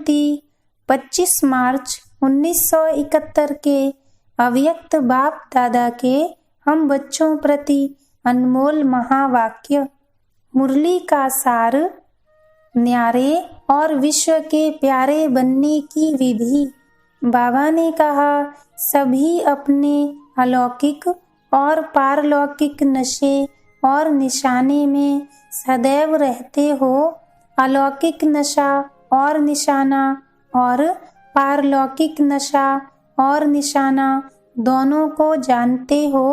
स्मृति 25 मार्च 1971 के अव्यक्त बाप दादा के हम बच्चों प्रति अनमोल महावाक्य। मुरली का सार, न्यारे और विश्व के प्यारे बनने की विधि। बाबा ने कहा, सभी अपने अलौकिक और पारलौकिक नशे और निशाने में सदैव रहते हो। अलौकिक नशा और निशाना और पारलौकिक नशा और निशाना दोनों को जानते हो।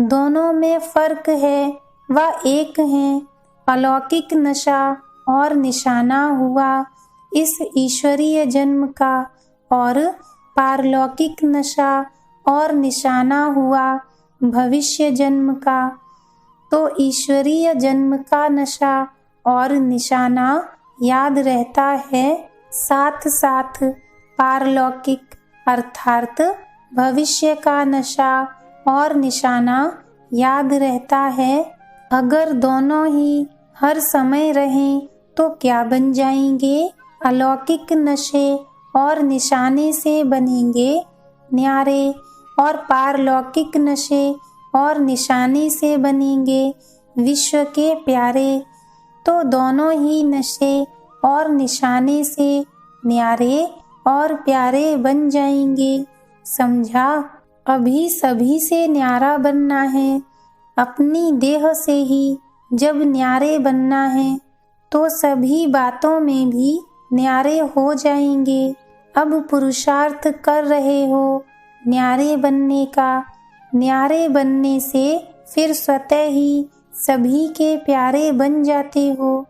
दोनों में फर्क है व एक है। अलौकिक नशा और निशाना हुआ इस ईश्वरीय जन्म का और पारलौकिक नशा और निशाना हुआ भविष्य जन्म का। तो ईश्वरीय जन्म का नशा और निशाना याद रहता है, साथ साथ पारलौकिक अर्थात भविष्य का नशा और निशाना याद रहता है। अगर दोनों ही हर समय रहें तो क्या बन जाएंगे? अलौकिक नशे और निशाने से बनेंगे न्यारे और पारलौकिक नशे और निशाने से बनेंगे विश्व के प्यारे। तो दोनों ही नशे और निशाने से न्यारे और प्यारे बन जाएंगे। समझा? अभी सभी से न्यारा बनना है। अपनी देह से ही जब न्यारे बनना है तो सभी बातों में भी न्यारे हो जाएंगे। अब पुरुषार्थ कर रहे हो न्यारे बनने का। न्यारे बनने से फिर स्वतः ही सभी के प्यारे बन जाते हो।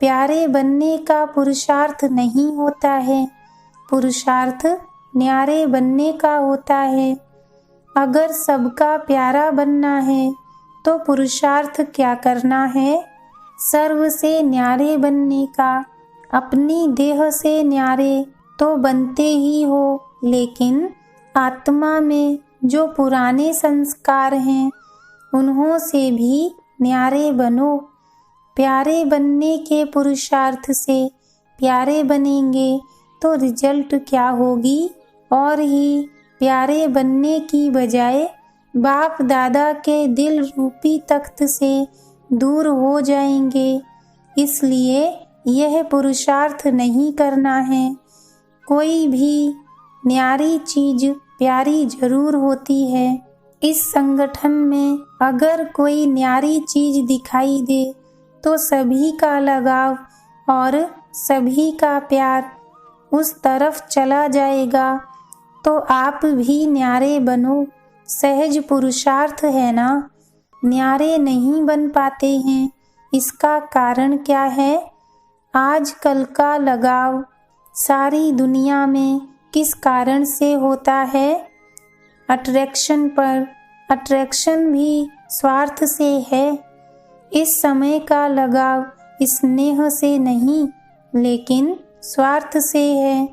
प्यारे बनने का पुरुषार्थ नहीं होता है, पुरुषार्थ न्यारे बनने का होता है। अगर सबका प्यारा बनना है तो पुरुषार्थ क्या करना है? सर्व से न्यारे बनने का। अपनी देह से न्यारे तो बनते ही हो, लेकिन आत्मा में जो पुराने संस्कार हैं उन्हों से भी न्यारे बनो। प्यारे बनने के पुरुषार्थ से प्यारे बनेंगे तो रिजल्ट क्या होगी? और ही प्यारे बनने की बजाय बाप दादा के दिल रूपी तख्त से दूर हो जाएंगे। इसलिए यह पुरुषार्थ नहीं करना है। कोई भी न्यारी चीज प्यारी जरूर होती है। इस संगठन में अगर कोई न्यारी चीज दिखाई दे तो सभी का लगाव और सभी का प्यार उस तरफ चला जाएगा। तो आप भी न्यारे बनो। सहज पुरुषार्थ है ना। न्यारे नहीं बन पाते हैं, इसका कारण क्या है? आजकल का लगाव सारी दुनिया में किस कारण से होता है? अट्रैक्शन पर। अट्रैक्शन भी स्वार्थ से है। इस समय का लगाव स्नेह से नहीं, लेकिन स्वार्थ से है।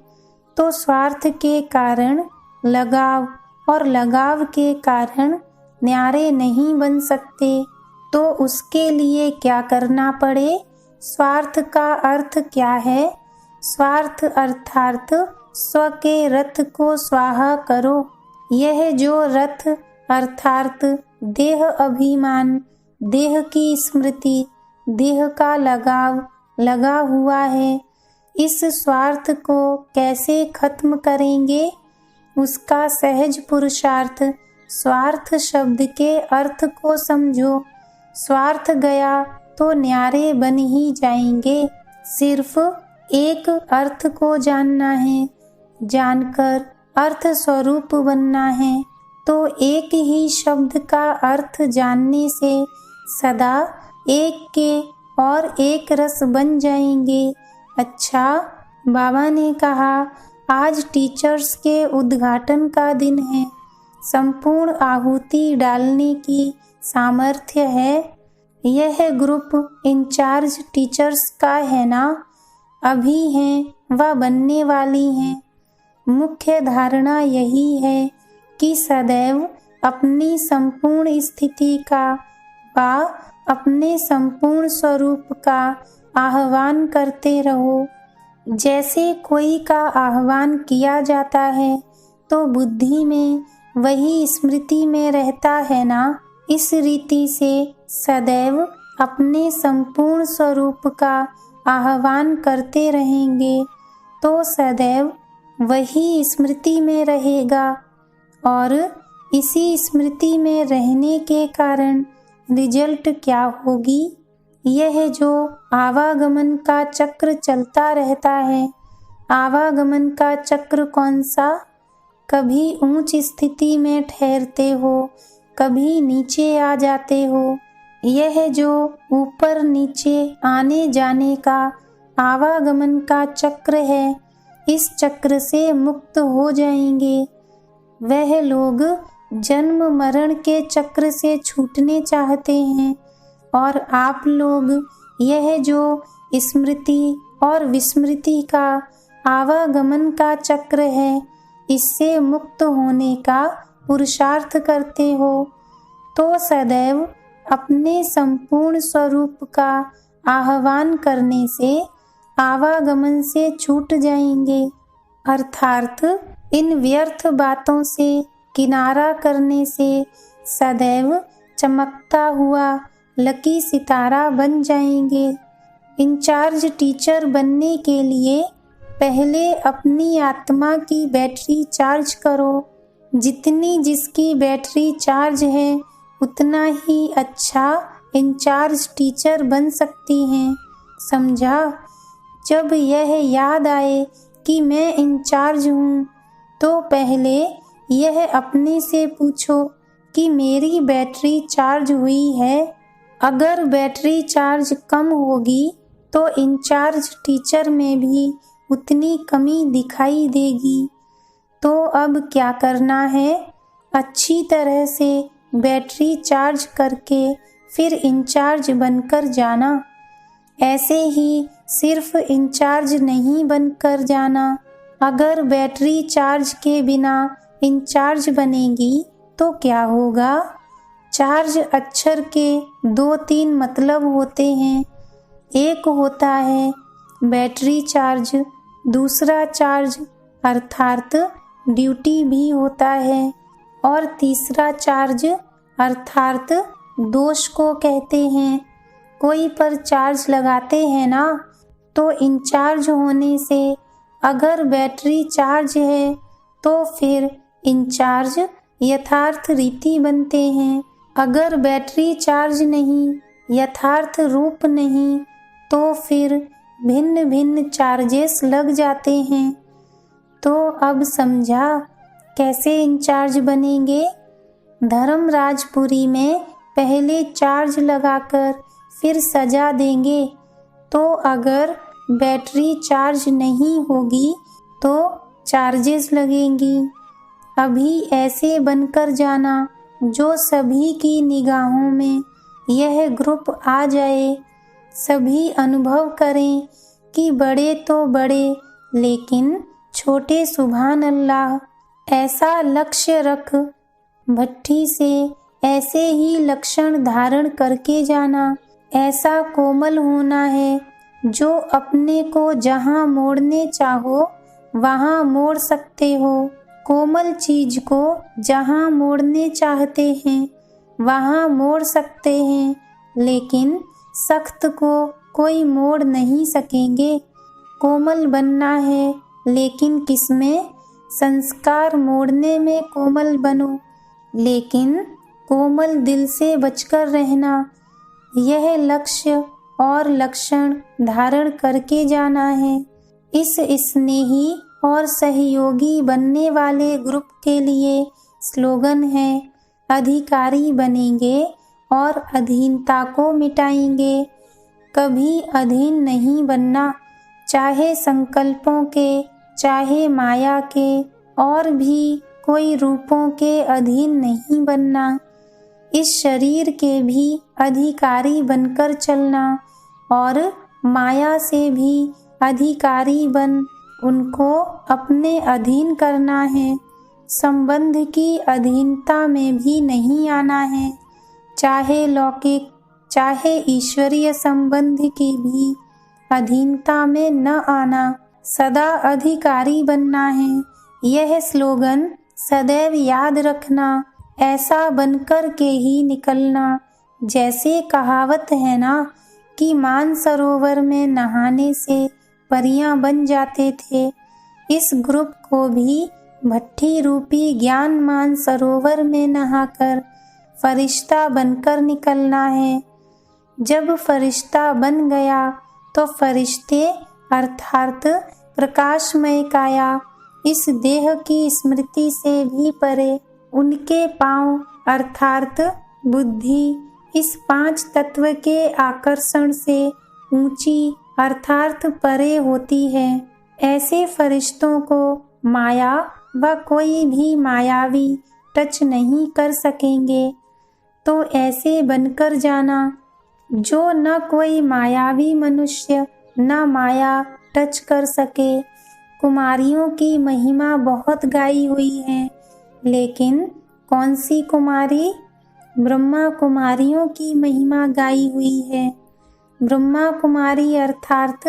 तो स्वार्थ के कारण लगाव और लगाव के कारण न्यारे नहीं बन सकते। तो उसके लिए क्या करना पड़े? स्वार्थ का अर्थ क्या है? स्वार्थ अर्थात स्व के रथ को स्वाहा करो। यह जो रथ अर्थात देह अभिमान, देह की स्मृति, देह का लगाव लगा हुआ है, इस स्वार्थ को कैसे खत्म करेंगे? उसका सहज पुरुषार्थ। स्वार्थ शब्द के अर्थ को समझो। स्वार्थ गया तो न्यारे बन ही जाएंगे। सिर्फ एक अर्थ को जानना है, जानकर अर्थ स्वरूप बनना है। तो एक ही शब्द का अर्थ जानने से सदा एक के और एक रस बन जाएंगे। अच्छा, बाबा ने कहा आज टीचर्स के उद्घाटन का दिन है। संपूर्ण आहुति डालने की सामर्थ्य है। यह ग्रुप इंचार्ज टीचर्स का है ना? अभी हैं व बनने वाली हैं। मुख्य धारणा यही है कि सदैव अपनी संपूर्ण स्थिति का व अपने संपूर्ण स्वरूप का आह्वान करते रहो। जैसे कोई का आह्वान किया जाता है तो बुद्धि में वही स्मृति में रहता है ना। इस रीति से सदैव अपने संपूर्ण स्वरूप का आह्वान करते रहेंगे तो सदैव वही स्मृति में रहेगा और इसी स्मृति में रहने के कारण रिजल्ट क्या होगी? यह जो आवागमन का चक्र चलता रहता है, आवागमन का चक्र कौन सा? कभी ऊंच स्थिति में ठहरते हो, कभी नीचे आ जाते हो। यह जो ऊपर नीचे आने जाने का आवागमन का चक्र है, इस चक्र से मुक्त हो जाएंगे। वह लोग जन्म मरण के चक्र से छूटने चाहते हैं और आप लोग यह जो स्मृति और विस्मृति का आवागमन का चक्र है, इससे मुक्त होने का पुरुषार्थ करते हो तो सदैव अपने संपूर्ण स्वरूप का आह्वान करने से आवागमन से छूट जाएंगे। अर्थात इन व्यर्थ बातों से किनारा करने से सदैव चमकता हुआ लकी सितारा बन जाएंगे। इंचार्ज टीचर बनने के लिए पहले अपनी आत्मा की बैटरी चार्ज करो। जितनी जिसकी बैटरी चार्ज है उतना ही अच्छा इंचार्ज टीचर बन सकती हैं। समझा? जब यह याद आए कि मैं इंचार्ज हूँ तो पहले यह अपने से पूछो कि मेरी बैटरी चार्ज हुई है। अगर बैटरी चार्ज कम होगी तो इंचार्ज टीचर में भी उतनी कमी दिखाई देगी। तो अब क्या करना है? अच्छी तरह से बैटरी चार्ज करके फिर इंचार्ज बनकर जाना। ऐसे ही सिर्फ इंचार्ज नहीं बनकर जाना। अगर बैटरी चार्ज के बिना इंचार्ज बनेगी तो क्या होगा? चार्ज अक्षर के 2-3 मतलब होते हैं। एक होता है बैटरी चार्ज, दूसरा चार्ज अर्थात ड्यूटी भी होता है और तीसरा चार्ज अर्थात दोष को कहते हैं। कोई पर चार्ज लगाते हैं ना, तो इंचार्ज होने से अगर बैटरी चार्ज है तो फिर इंचार्ज यथार्थ रीति बनते हैं। अगर बैटरी चार्ज नहीं, यथार्थ रूप नहीं, तो फिर भिन्न भिन्न चार्जेस लग जाते हैं। तो अब समझा कैसे इंचार्ज बनेंगे? धर्मराजपुरी में पहले चार्ज लगाकर फिर सजा देंगे। तो अगर बैटरी चार्ज नहीं होगी तो चार्जेस लगेंगी। अभी ऐसे बनकर जाना जो सभी की निगाहों में यह ग्रुप आ जाए। सभी अनुभव करें कि बड़े तो बड़े लेकिन छोटे सुभान अल्लाह। ऐसा लक्ष्य रख, भट्ठी से ऐसे ही लक्षण धारण करके जाना। ऐसा कोमल होना है जो अपने को जहाँ मोड़ने चाहो वहाँ मोड़ सकते हो। कोमल चीज को जहाँ मोड़ने चाहते हैं वहाँ मोड़ सकते हैं, लेकिन सख्त को कोई मोड़ नहीं सकेंगे। कोमल बनना है लेकिन किसमें? संस्कार मोड़ने में कोमल बनो, लेकिन कोमल दिल से बचकर रहना। यह लक्ष्य और लक्षण धारण करके जाना है। इस स्नेही और सहयोगी बनने वाले ग्रुप के लिए स्लोगन है, अधिकारी बनेंगे और अधीनता को मिटाएंगे। कभी अधीन नहीं बनना, चाहे संकल्पों के, चाहे माया के और भी कोई रूपों के अधीन नहीं बनना। इस शरीर के भी अधिकारी बनकर चलना और माया से भी अधिकारी बन उनको अपने अधीन करना है। संबंध की अधीनता में भी नहीं आना है, चाहे लौकिक चाहे ईश्वरीय संबंध की भी अधीनता में न आना। सदा अधिकारी बनना है। यह स्लोगन सदैव याद रखना, ऐसा बनकर के ही निकलना। जैसे कहावत है ना कि मानसरोवर में नहाने से परियां बन जाते थे, इस ग्रुप को भी भट्ठी रूपी ज्ञान मानसरोवर में नहाकर फरिश्ता बनकर निकलना है। जब फरिश्ता बन गया तो फरिश्ते अर्थात प्रकाशमय काया इस देह की स्मृति से भी परे, उनके पांव अर्थात बुद्धि इस 5 तत्व के आकर्षण से ऊंची अर्थात परे होती है। ऐसे फरिश्तों को माया व कोई भी मायावी टच नहीं कर सकेंगे। तो ऐसे बनकर जाना जो न कोई मायावी मनुष्य न माया टच कर सके। कुमारियों की महिमा बहुत गाई हुई है, लेकिन कौन सी कुमारी? ब्रह्मा कुमारियों की महिमा गाई हुई है। ब्रह्मा कुमारी अर्थात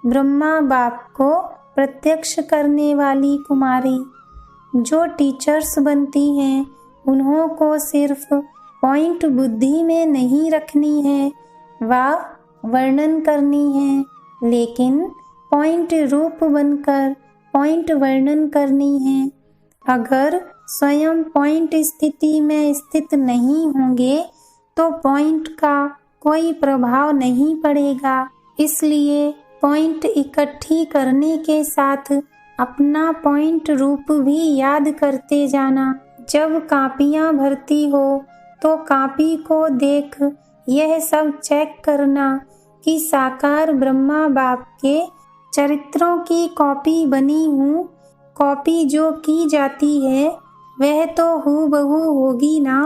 ब्रह्मा बाप को प्रत्यक्ष करने वाली कुमारी। जो टीचर्स बनती हैं उन्हों को सिर्फ पॉइंट बुद्धि में नहीं रखनी है व वर्णन करनी है, लेकिन पॉइंट रूप बनकर पॉइंट वर्णन करनी है। अगर स्वयं पॉइंट स्थिति में स्थित नहीं होंगे तो पॉइंट का कोई प्रभाव नहीं पड़ेगा। इसलिए पॉइंट इकट्ठी करने के साथ अपना पॉइंट रूप भी याद करते जाना। जब कापियां भरती हो तो कापी को देख यह सब चेक करना कि साकार ब्रह्मा बाप के चरित्रों की कॉपी बनी हूँ। कॉपी जो की जाती है वह तो हूबहू होगी ना।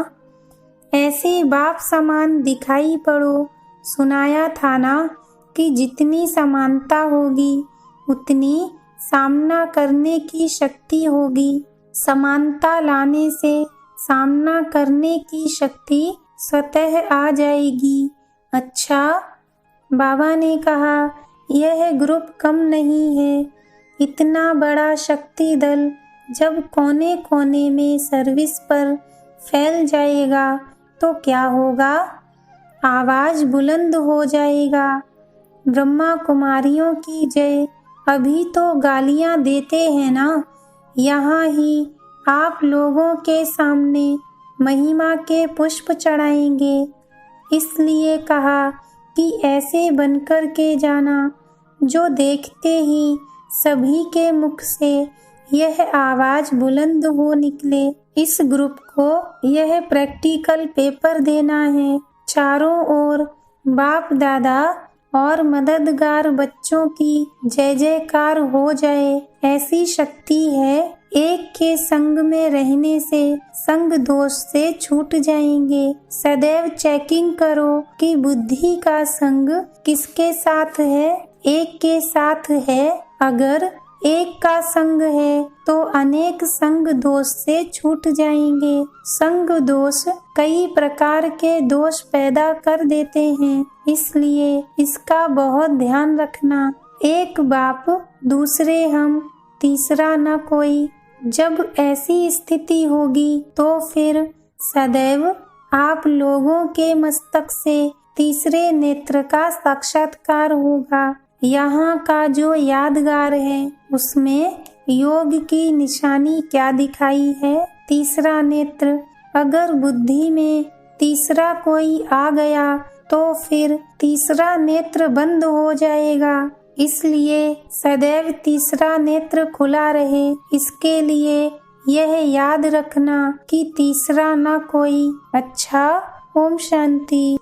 ऐसे बाप समान दिखाई पड़ो। सुनाया था ना कि जितनी समानता होगी उतनी सामना करने की शक्ति होगी। समानता लाने से सामना करने की शक्ति स्वतः आ जाएगी। अच्छा, बाबा ने कहा यह ग्रुप कम नहीं है। इतना बड़ा शक्ति दल जब कोने कोने में सर्विस पर फैल जाएगा तो क्या होगा? आवाज बुलंद हो जाएगा, ब्रह्मा कुमारियों की जय। अभी तो गालियां देते हैं ना, यहाँ ही आप लोगों के सामने महिमा के पुष्प चढ़ाएंगे। इसलिए कहा कि ऐसे बनकर के जाना जो देखते ही सभी के मुख से यह आवाज बुलंद हो निकले। इस ग्रुप को यह प्रैक्टिकल पेपर देना है। चारों ओर बाप दादा और मददगार बच्चों की जय जयकार हो जाए, ऐसी शक्ति है। एक के संग में रहने से संग दोष से छूट जाएंगे। सदैव चेकिंग करो कि बुद्धि का संग किसके साथ है। एक के साथ है। अगर एक का संग है तो अनेक संग दोष से छूट जाएंगे। संग दोष कई प्रकार के दोष पैदा कर देते हैं, इसलिए इसका बहुत ध्यान रखना। एक बाप, दूसरे हम, तीसरा न कोई। जब ऐसी स्थिति होगी तो फिर सदैव आप लोगों के मस्तक से तीसरे नेत्र का साक्षात्कार होगा। यहाँ का जो यादगार है उसमें योग की निशानी क्या दिखाई है? तीसरा नेत्र। अगर बुद्धि में तीसरा कोई आ गया तो फिर तीसरा नेत्र बंद हो जाएगा। इसलिए सदैव तीसरा नेत्र खुला रहे। इसके लिए यह याद रखना कि तीसरा न कोई। अच्छा, ओम शांति।